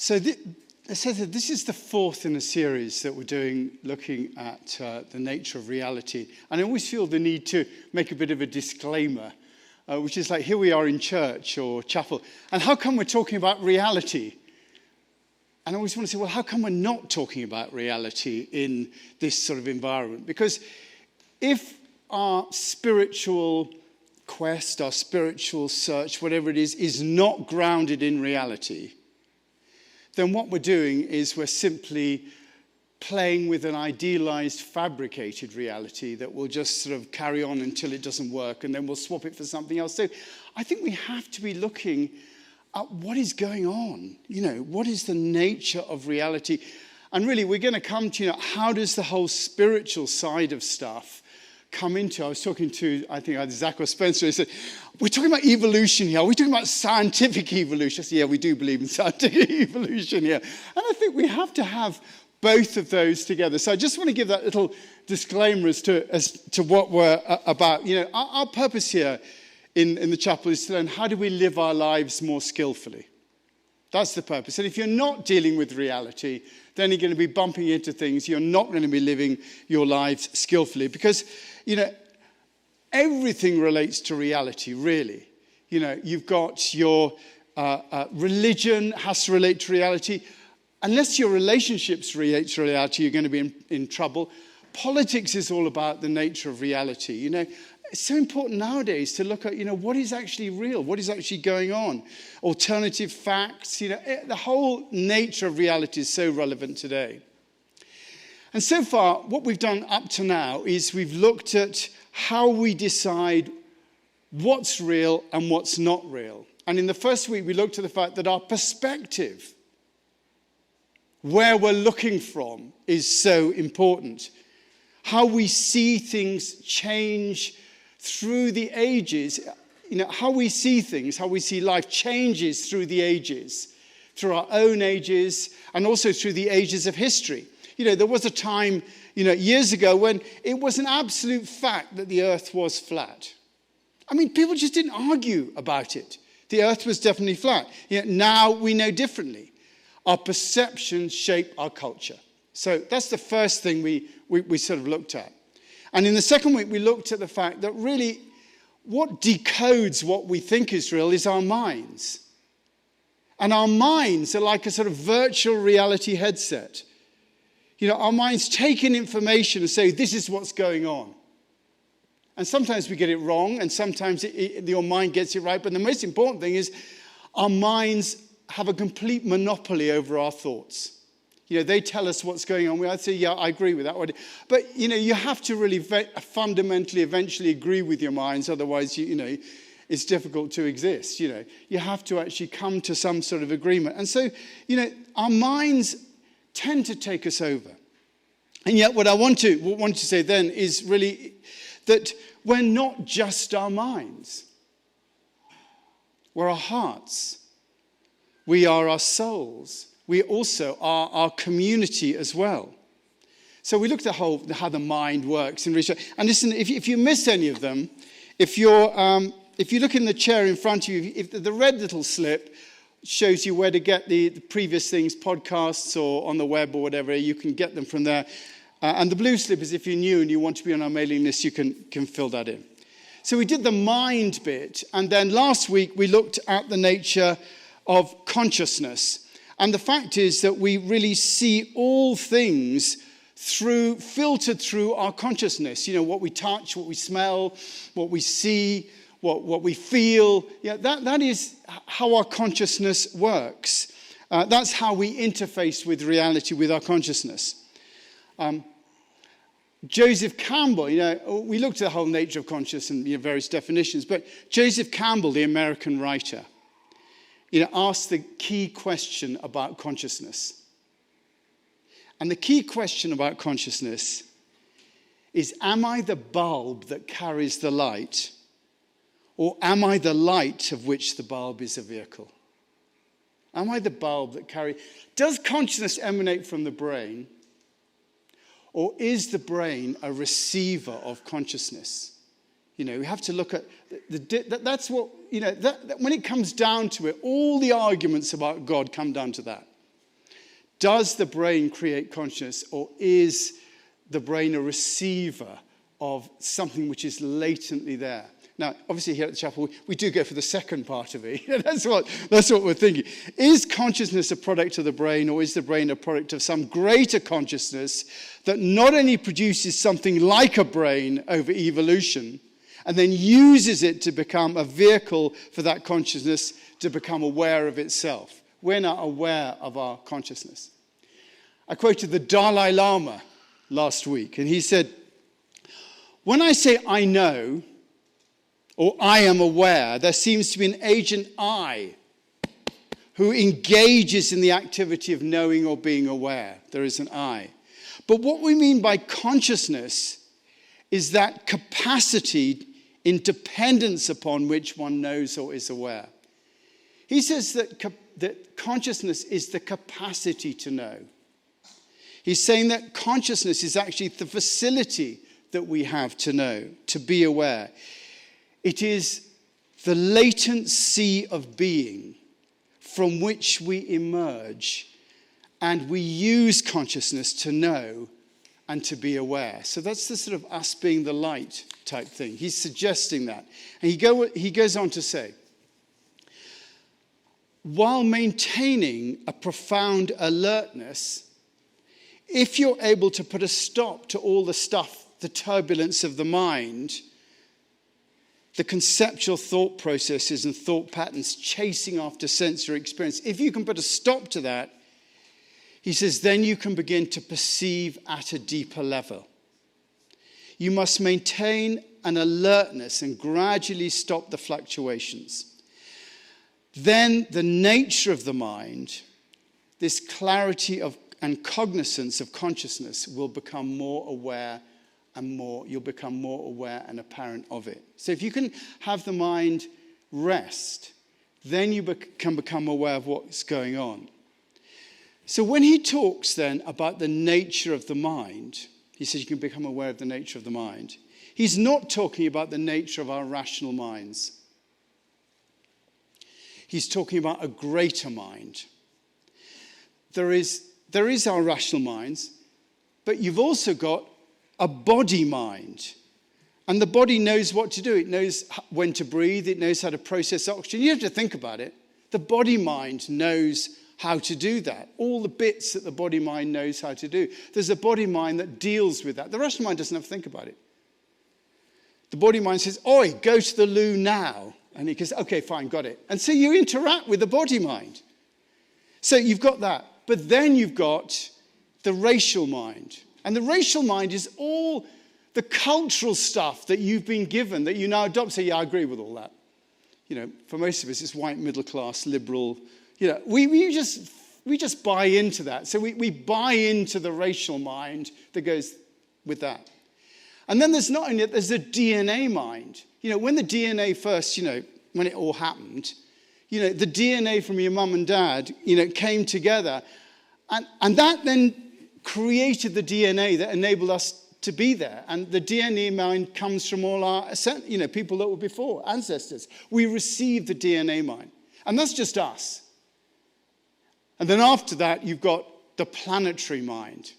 So it says that this is the fourth in a series that we're doing looking at the nature of reality. And I always feel the need to make a bit of a disclaimer, which is like, here we are in church or chapel. And how come we're talking about reality? And I always want to say, well, how come we're not talking about reality in this sort of environment? Because if our spiritual quest, our spiritual search, whatever it is not grounded in reality, then what we're doing is we're simply playing with an idealized, fabricated reality that will just sort of carry on until it doesn't work, and then we'll swap it for something else. So I think we have to be looking at what is going on. What is the nature of reality? And really, we're going to come to, how does the whole spiritual side of stuff come into? I was talking to, I think either Zach or Spencer, he said, we're talking about evolution here. Are we talking about scientific evolution? I said, yeah, we do believe in scientific evolution here. And I think we have to have both of those together. So I just want to give that little disclaimer as to what we're about. Our purpose here in the chapel is to learn how do we live our lives more skillfully. That's the purpose. And if you're not dealing with reality, then you're going to be bumping into things. You're not going to be living your lives skillfully because, everything relates to reality, really. You've got your religion has to relate to reality. Unless your relationships relate to reality, you're going to be in trouble. Politics is all about the nature of reality. It's so important nowadays to look at, what is actually real? What is actually going on? Alternative facts, the whole nature of reality is so relevant today. And so far, what we've done up to now is we've looked at how we decide what's real and what's not real. And in the first week, we looked at the fact that our perspective, where we're looking from, is so important. How we see things change through the ages. How we see things, how we see life changes through the ages, through our own ages, and also through the ages of history. There was a time, years ago when it was an absolute fact that the earth was flat. I mean, people just didn't argue about it. The earth was definitely flat. Now we know differently. Our perceptions shape our culture. So that's the first thing we sort of looked at. And in the second week, we looked at the fact that really what decodes what we think is real is our minds. And our minds are like a sort of virtual reality headset. Our minds take in information and say, this is what's going on. And sometimes we get it wrong, and sometimes your mind gets it right. But the most important thing is our minds have a complete monopoly over our thoughts. They tell us what's going on. We either say, yeah, I agree with that. But, you have to really fundamentally eventually agree with your minds. Otherwise, it's difficult to exist. You have to actually come to some sort of agreement. And so, our minds tend to take us over. And yet what I want to say then is really that we're not just our minds. We're our hearts. We are our souls. We also are our community as well. So we looked at how the mind works in research. And listen, if you miss any of them, if you look in the chair in front of you, if the red little slip shows you where to get the previous things, podcasts or on the web or whatever, you can get them from there. And the blue slip is if you're new and you want to be on our mailing list, you can fill that in. So we did the mind bit, and then last week we looked at the nature of consciousness. And the fact is that we really see all things filtered through our consciousness. What we touch, what we smell, what we see, what we feel. That is how our consciousness works. That's how we interface with reality, with our consciousness. Joseph Campbell, we looked at the whole nature of consciousness and various definitions, but Joseph Campbell, the American writer, asked the key question about consciousness. And the key question about consciousness is, am I the bulb that carries the light, or am I the light of which the bulb is a vehicle? Am I the bulb that carries? Does consciousness emanate from the brain, or is the brain a receiver of consciousness? We have to look at that's what, when it comes down to it, all the arguments about God come down to that. Does the brain create consciousness, or is the brain a receiver of something which is latently there? Now, obviously here at the chapel, we do go for the second part of it. That's what we're thinking. Is consciousness a product of the brain, or is the brain a product of some greater consciousness that not only produces something like a brain over evolution, and then uses it to become a vehicle for that consciousness to become aware of itself? We're not aware of our consciousness. I quoted the Dalai Lama last week, and he said, when I say I know, or I am aware, there seems to be an agent I who engages in the activity of knowing or being aware. There is an I. But what we mean by consciousness is that capacity in dependence upon which one knows or is aware. He says that consciousness is the capacity to know. He's saying that consciousness is actually the facility that we have to know, to be aware. It is the latent sea of being from which we emerge, and we use consciousness to know and to be aware. So that's the sort of us being the light type thing. He's suggesting that. And he goes on to say, while maintaining a profound alertness, if you're able to put a stop to all the stuff, the turbulence of the mind, the conceptual thought processes and thought patterns chasing after sensory experience, if you can put a stop to that, he says, then you can begin to perceive at a deeper level. You must maintain an alertness and gradually stop the fluctuations. Then the nature of the mind, this clarity of and cognizance of consciousness, will become more aware and you'll become more aware and apparent of it. So if you can have the mind rest, then you can become aware of what's going on. So when he talks then about the nature of the mind, he says you can become aware of the nature of the mind. He's not talking about the nature of our rational minds. He's talking about a greater mind. There is our rational minds, but you've also got a body mind. And the body knows what to do. It knows when to breathe. It knows how to process oxygen. You have to think about it. The body mind knows how to do that. All the bits that the body mind knows how to do. There's a body mind that deals with that. The rational mind doesn't have to think about it. The body mind says, oi, go to the loo now. And he goes, okay, fine, got it. And so you interact with the body mind. So you've got that. But then you've got the racial mind. And the racial mind is all the cultural stuff that you've been given, that you now adopt. Say, yeah, I agree with all that. You know, for most of us, it's white, middle class, liberal. You know, we just buy into that. So we buy into the racial mind that goes with that. And then there's not only that, there's the DNA mind. You know, when the DNA first, when it all happened, the DNA from your mum and dad, came together. And that then created the DNA that enabled us to be there. And the DNA mind comes from all our, people that were before, ancestors. We received the DNA mind. And that's just us. And then after that, you've got the planetary mind.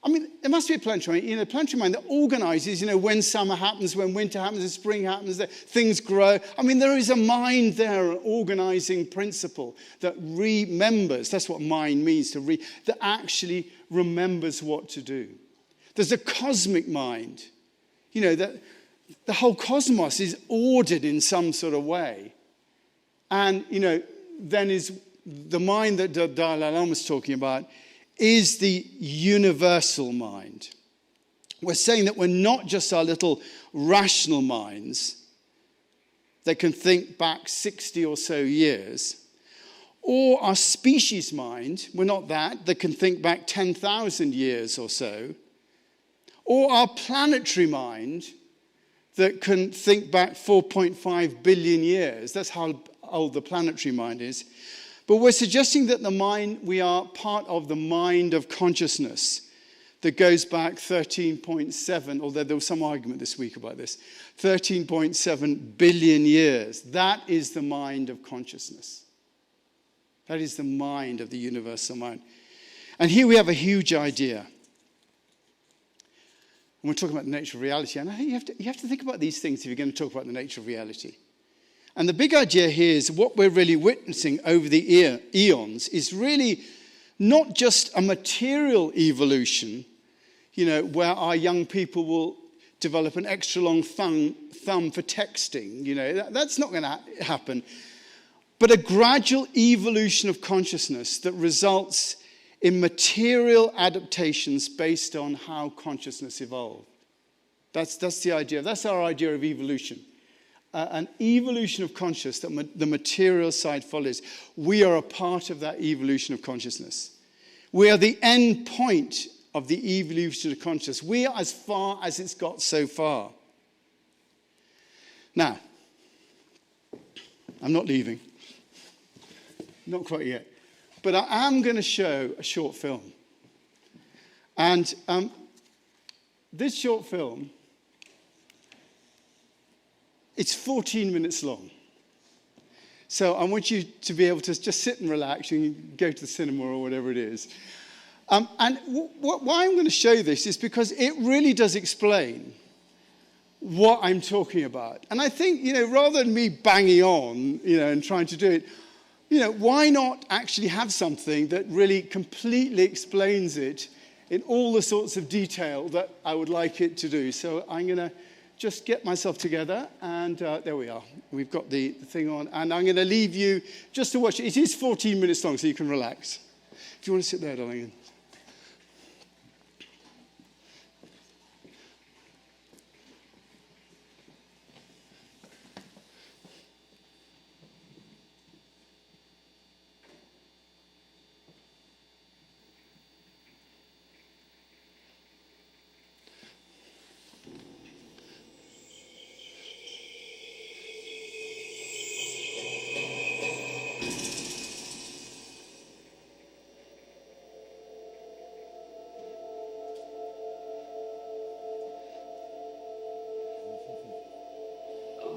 I mean, there must be a planetary mind, planetary mind that organizes, when summer happens, when winter happens, when spring happens, that things grow. I mean, there is a mind there, an organizing principle that remembers. That's what mind means, that actually remembers what to do. There's a cosmic mind, that the whole cosmos is ordered in some sort of way. And, then is the mind that the Dalai Lama was talking about is the universal mind. We're saying that we're not just our little rational minds that can think back 60 or so years, or our species mind, we're not that can think back 10,000 years or so, or our planetary mind that can think back 4.5 billion years. That's how old the planetary mind is. But we're suggesting that we are part of the mind of consciousness that goes back 13.7, although there was some argument this week about this, 13.7 billion years. That is the mind of consciousness. That is the mind of the universal mind. And here we have a huge idea. And we're talking about the nature of reality. And I think you have to think about these things if you're going to talk about the nature of reality. And the big idea here is what we're really witnessing over the eons is really not just a material evolution, where our young people will develop an extra long thumb for texting. That's not going to happen. But a gradual evolution of consciousness that results in material adaptations based on how consciousness evolved. That's the idea. That's our idea of evolution. An evolution of consciousness that the material side follows. We are a part of that evolution of consciousness. We are the end point of the evolution of consciousness. We are as far as it's got so far. Now, I'm not leaving. Not quite yet. But I am going to show a short film. And this short film, it's 14 minutes long. So I want you to be able to just sit and relax. You can go to the cinema or whatever it is. And why I'm going to show this is because it really does explain what I'm talking about. And I think, rather than me banging on, and trying to do it, why not actually have something that really completely explains it in all the sorts of detail that I would like it to do. So I'm going to just get myself together, and there we are. We've got the thing on, and I'm going to leave you just to watch it. It is 14 minutes long, so you can relax. If you want to sit there, darling.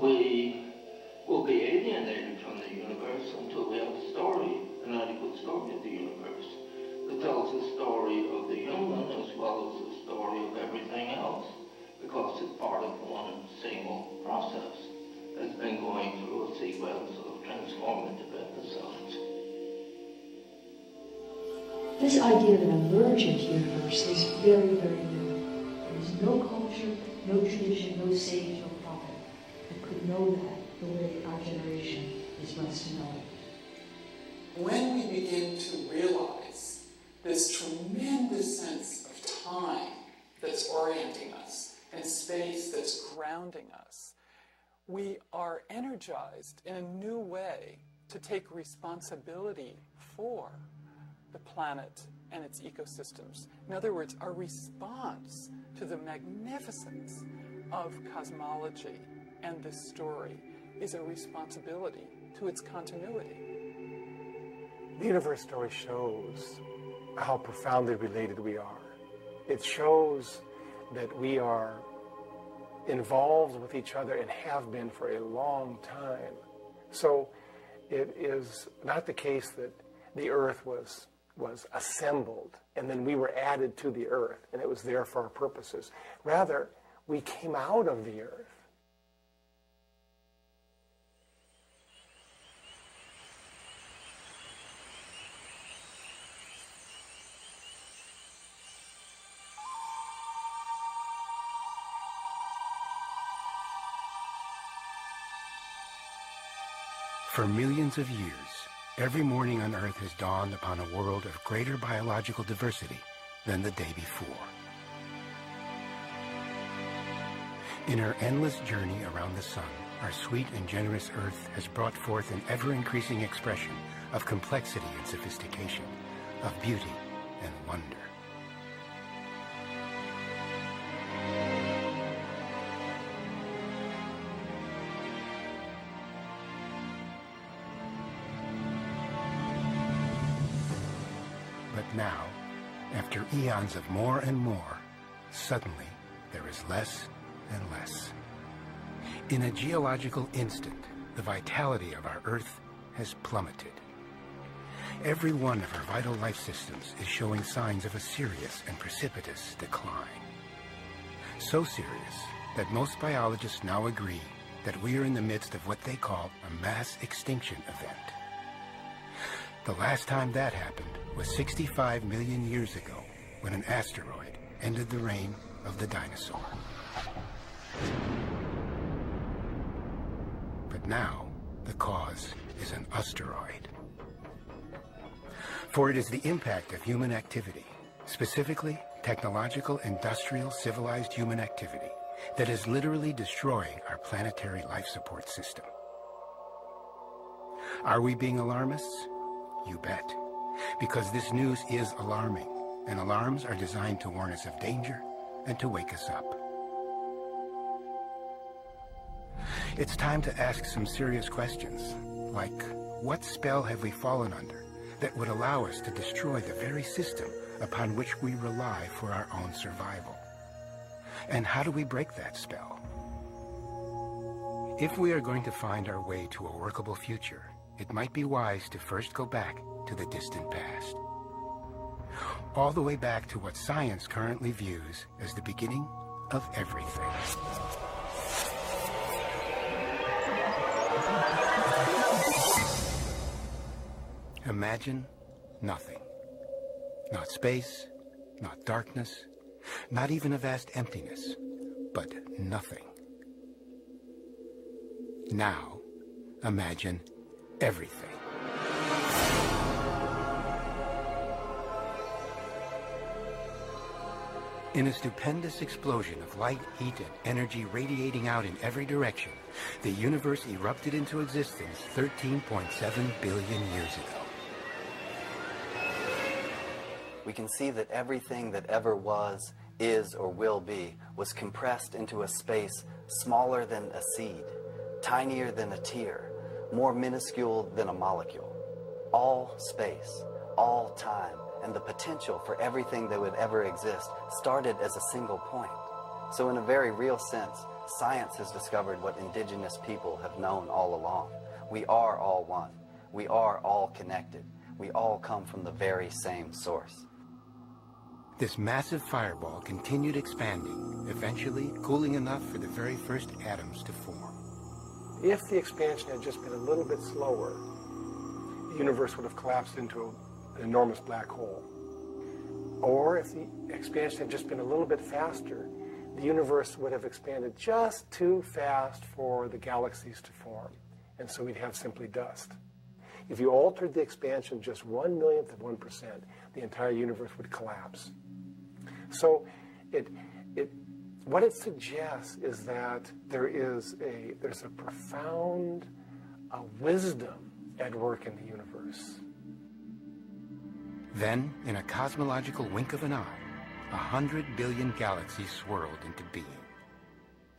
We will be alienated from the universe until we have a story, an adequate story of the universe that tells the story of the human as well as the story of everything else, because it's part of one single process that's been going through a sequence of transformative episodes. This idea of an emergent universe is very, very new. There is no culture, no tradition, no sage, no prophet that could know that the way our generation is blessed to know it. When we begin to realize this tremendous sense of time that's orienting us and space that's grounding us, we are energized in a new way to take responsibility for the planet and its ecosystems. In other words, our response to the magnificence of cosmology and this story is a responsibility to its continuity. The universe story shows how profoundly related we are. It shows that we are involved with each other and have been for a long time. So it is not the case that the earth was assembled and then we were added to the earth and it was there for our purposes. Rather, we came out of the earth. For millions of years, every morning on Earth has dawned upon a world of greater biological diversity than the day before. In her endless journey around the sun, our sweet and generous Earth has brought forth an ever-increasing expression of complexity and sophistication, of beauty and wonder. Now, after eons of more and more, suddenly there is less and less. In a geological instant, the vitality of our Earth has plummeted. Every one of our vital life systems is showing signs of a serious and precipitous decline. So serious that most biologists now agree that we are in the midst of what they call a mass extinction event. The last time that happened was 65 million years ago, when an asteroid ended the reign of the dinosaur. But now, the cause is an asteroid. For it is the impact of human activity, specifically technological, industrial, civilized human activity, that is literally destroying our planetary life support system. Are we being alarmists? You bet. Because this news is alarming, and alarms are designed to warn us of danger and to wake us up. It's time to ask some serious questions, like, what spell have we fallen under that would allow us to destroy the very system upon which we rely for our own survival? And how do we break that spell? If we are going to find our way to a workable future, it might be wise to first go back to the distant past. All the way back to what science currently views as the beginning of everything. Imagine nothing. Not space, not darkness, not even a vast emptiness, but nothing. Now, imagine everything. In a stupendous explosion of light, heat, and energy radiating out in every direction, the universe erupted into existence 13.7 billion years ago. We can see that everything that ever was, is, or will be was compressed into a space smaller than a seed, tinier than a tear, more minuscule than a molecule. All space, all time, and the potential for everything that would ever exist started as a single point. So in a very real sense, science has discovered what indigenous people have known all along. We are all one. We are all connected. We all come from the very same source. This massive fireball continued expanding, eventually cooling enough for the very first atoms to form. If the expansion had just been a little bit slower, the universe would have collapsed into an enormous black hole. Or if the expansion had just been a little bit faster, the universe would have expanded just too fast for the galaxies to form. And so we'd have simply dust. If you altered the expansion just 1/1,000,000th of 1%, the entire universe would collapse. So what it suggests is that there's a profound wisdom at work in the universe. Then, in a cosmological wink of an eye, 100 billion galaxies swirled into being.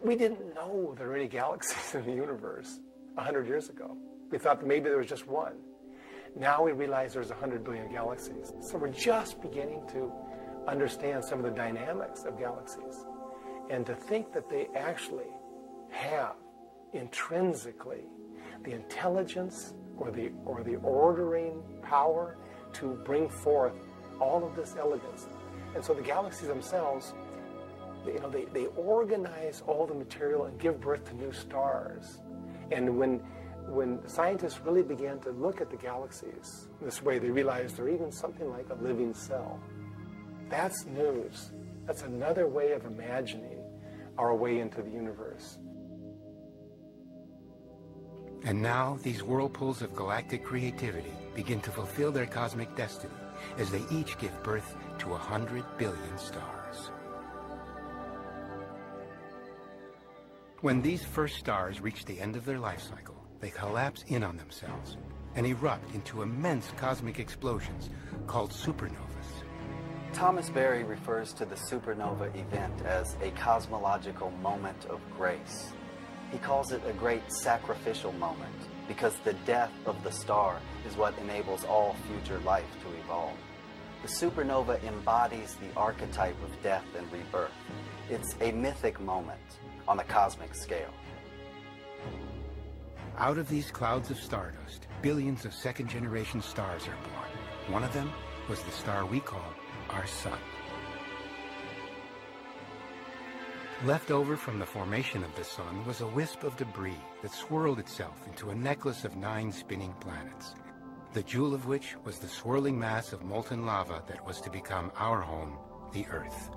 We didn't know there were any galaxies in the universe 100 years ago. We thought that maybe there was just one. Now we realize there's 100 billion galaxies. So we're just beginning to understand some of the dynamics of galaxies. And to think that they actually have intrinsically the intelligence or the ordering power to bring forth all of this elegance. And so the galaxies themselves, they organize all the material and give birth to new stars. And when scientists really began to look at the galaxies this way, they realized they're even something like a living cell. That's news. That's another way of imagining our way into the universe. And now these whirlpools of galactic creativity begin to fulfill their cosmic destiny as they each give birth to 100 billion stars. When these first stars reach the end of their life cycle, they collapse in on themselves and erupt into immense cosmic explosions called supernovas. Thomas Berry refers to the supernova event as a cosmological moment of grace. He calls it a great sacrificial moment because the death of the star is what enables all future life to evolve. The supernova embodies the archetype of death and rebirth. It's a mythic moment on a cosmic scale. Out of these clouds of stardust, billions of second-generation stars are born. One of them was the star we call our sun. Left over from the formation of the sun was a wisp of debris that swirled itself into a necklace of 9 spinning planets, the jewel of which was the swirling mass of molten lava that was to become our home, the Earth.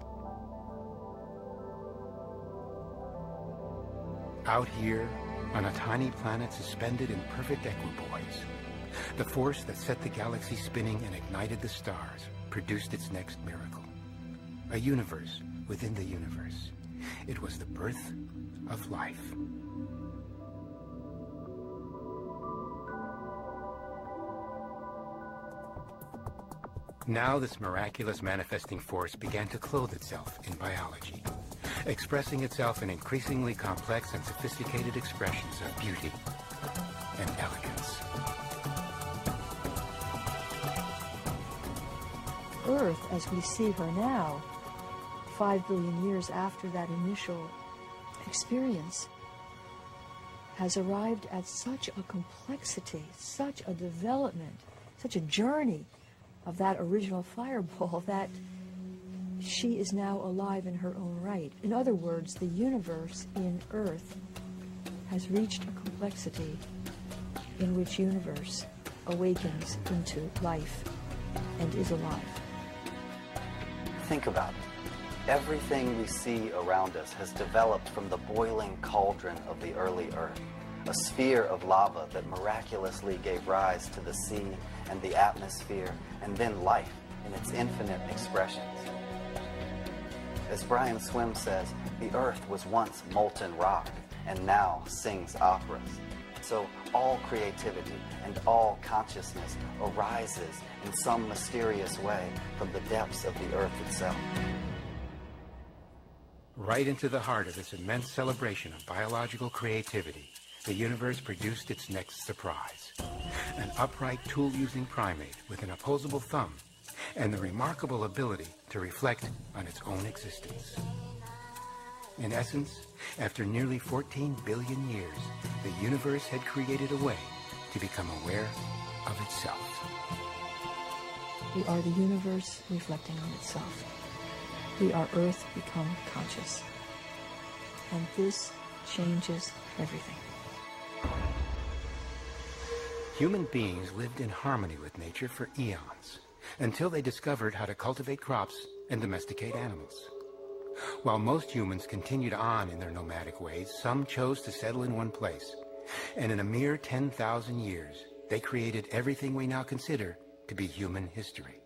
Out here, on a tiny planet suspended in perfect equipoise, the force that set the galaxy spinning and ignited the stars produced its next miracle. A universe within the universe. It was the birth of life. Now this miraculous manifesting force began to clothe itself in biology, expressing itself in increasingly complex and sophisticated expressions of beauty and elegance. Earth, as we see her now, 5 billion years after that initial experience, has arrived at such a complexity, such a development, such a journey of that original fireball that she is now alive in her own right. In other words, the universe in Earth has reached a complexity in which universe awakens into life and is alive. Think about it. Everything we see around us has developed from the boiling cauldron of the early Earth, a sphere of lava that miraculously gave rise to the sea and the atmosphere, and then life in its infinite expressions. As Brian SWIMME says, the Earth was once molten rock and now sings operas. So all creativity and all consciousness arises in some mysterious way from the depths of the Earth itself. Right into the heart of this immense celebration of biological creativity, the universe produced its next surprise. An upright tool-using primate with an opposable thumb and the remarkable ability to reflect on its own existence. In essence, after nearly 14 billion years, the universe had created a way to become aware of itself. We are the universe reflecting on itself. We are Earth become conscious. And this changes everything. Human beings lived in harmony with nature for eons, until they discovered how to cultivate crops and domesticate animals. While most humans continued on in their nomadic ways, some chose to settle in one place. And in a mere 10,000 years, they created everything we now consider to be human history.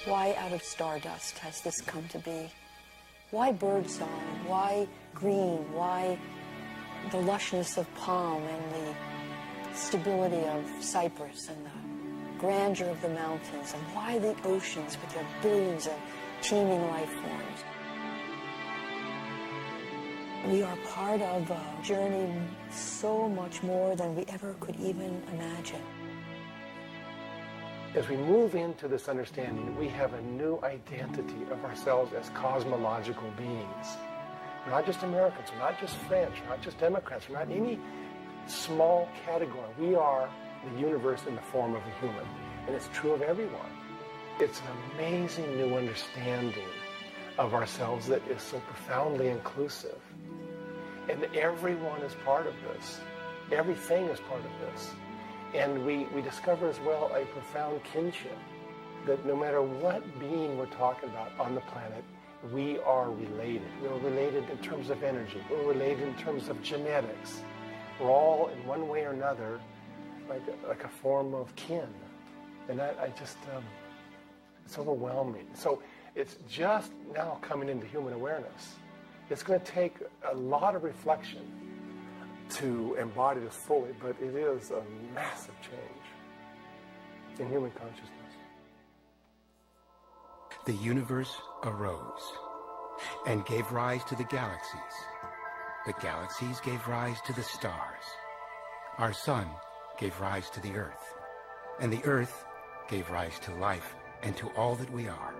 Why out of stardust has this come to be? Why birdsong? Why green? Why the lushness of palm and the stability of cypress and the grandeur of the mountains? And why the oceans with their billions of teeming life forms? We are part of a journey so much more than we ever could even imagine. As we move into this understanding, we have a new identity of ourselves as cosmological beings. We're not just Americans, we're not just French, we're not just Democrats, we're not any small category. We are the universe in the form of a human, and it's true of everyone. It's an amazing new understanding of ourselves that is so profoundly inclusive. And everyone is part of this. Everything is part of this. And we discover as well a profound kinship, that no matter what being we're talking about on the planet, we are related. We're related in terms of energy. We're related in terms of genetics. We're all, in one way or another, like a form of kin. And I just, it's overwhelming. So it's just now coming into human awareness. It's going to take a lot of reflection to embody this fully, but it is a massive change in human consciousness. The universe arose and gave rise to the galaxies. The galaxies gave rise to the stars. Our sun gave rise to the earth, and the earth gave rise to life and to all that we are.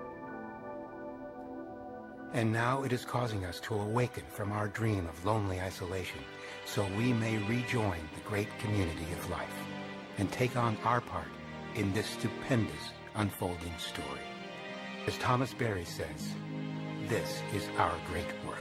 And now it is causing us to awaken from our dream of lonely isolation, so we may rejoin the great community of life and take on our part in this stupendous unfolding story. As Thomas Berry says, this is our great work.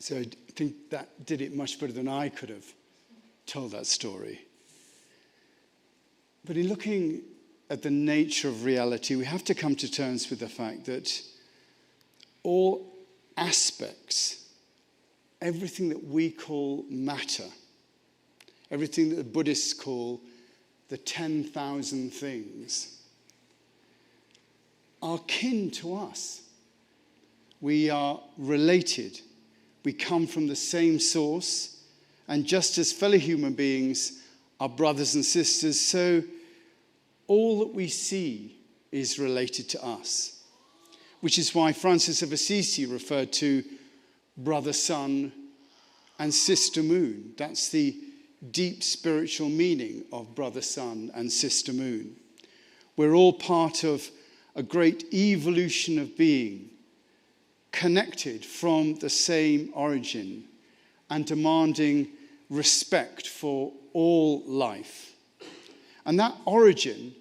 So I think that did it much better than I could have told that story. But in looking at the nature of reality, we have to come to terms with the fact that all aspects, everything that we call matter, everything that the Buddhists call the 10,000 things, are kin to us. We are related. We come from the same source, and just as fellow human beings are brothers and sisters, so all that we see is related to us, which is why Francis of Assisi referred to brother sun and sister moon. That's the deep spiritual meaning of brother sun and sister moon. We're all part of a great evolution of being, connected from the same origin and demanding respect for all life. And that origin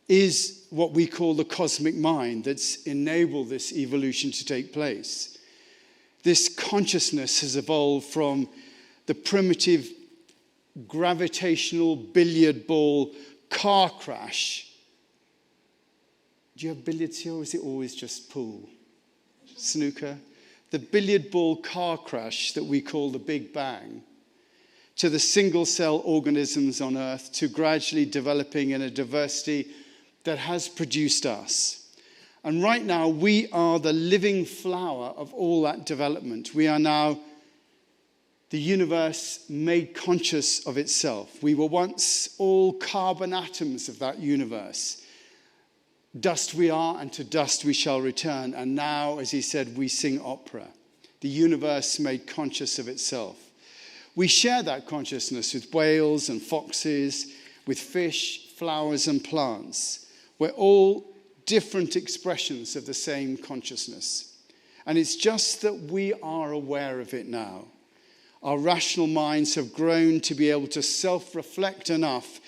is what we call the cosmic mind that's enabled this evolution to take place. This consciousness has evolved from the primitive gravitational billiard ball car crash. Do you have billiards here, or is it always just pool? Snooker? The billiard ball car crash that we call the Big Bang, to the single-cell organisms on Earth, to gradually developing in a diversity that has produced us. And right now, we are the living flower of all that development. We are now the universe made conscious of itself. We were once all carbon atoms of that universe. Dust we are, and to dust we shall return. And now, as he said, we sing opera. The universe made conscious of itself. We share that consciousness with whales and foxes, with fish, flowers and plants. We're all different expressions of the same consciousness. And it's just that we are aware of it now. Our rational minds have grown to be able to self-reflect enough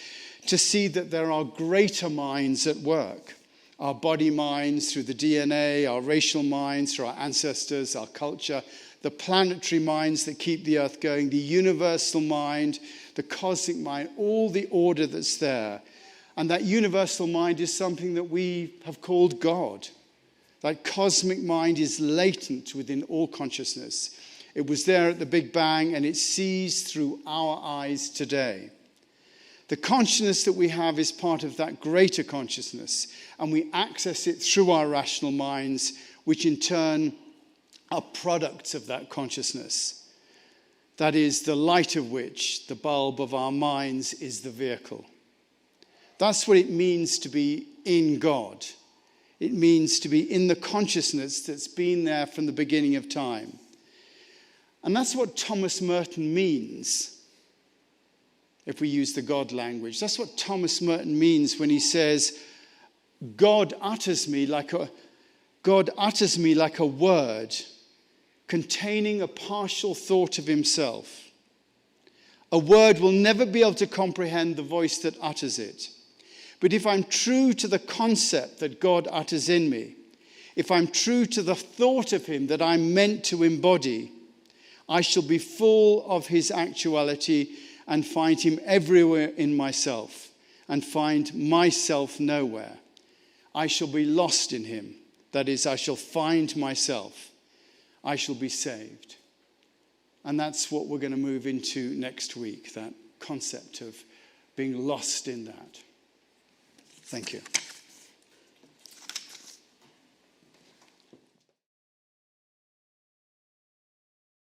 to see that there are greater minds at work. Our body minds through the DNA, our racial minds through our ancestors, our culture, the planetary minds that keep the earth going, the universal mind the cosmic mind, all the order that's there. And that universal mind is something that we have called God. That cosmic mind is latent within all consciousness. It was there at the Big Bang, and it sees through our eyes today. The consciousness that we have is part of that greater consciousness, and we access it through our rational minds, which in turn are products of that consciousness. That is, the light of which, the bulb of our minds, is the vehicle. That's what it means to be in God. It means to be in the consciousness that's been there from the beginning of time. And that's what Thomas Merton means. If we use the God language, that's what Thomas Merton means when he says, God utters me like a word containing a partial thought of himself. A word will never be able to comprehend the voice that utters it. But if I'm true to the concept that God utters in me, if I'm true to the thought of him that I'm meant to embody, I shall be full of his actuality and find him everywhere in myself, and find myself nowhere. I shall be lost in him. That is, I shall find myself. I shall be saved. And that's what we're going to move into next week, that concept of being lost in that. Thank you.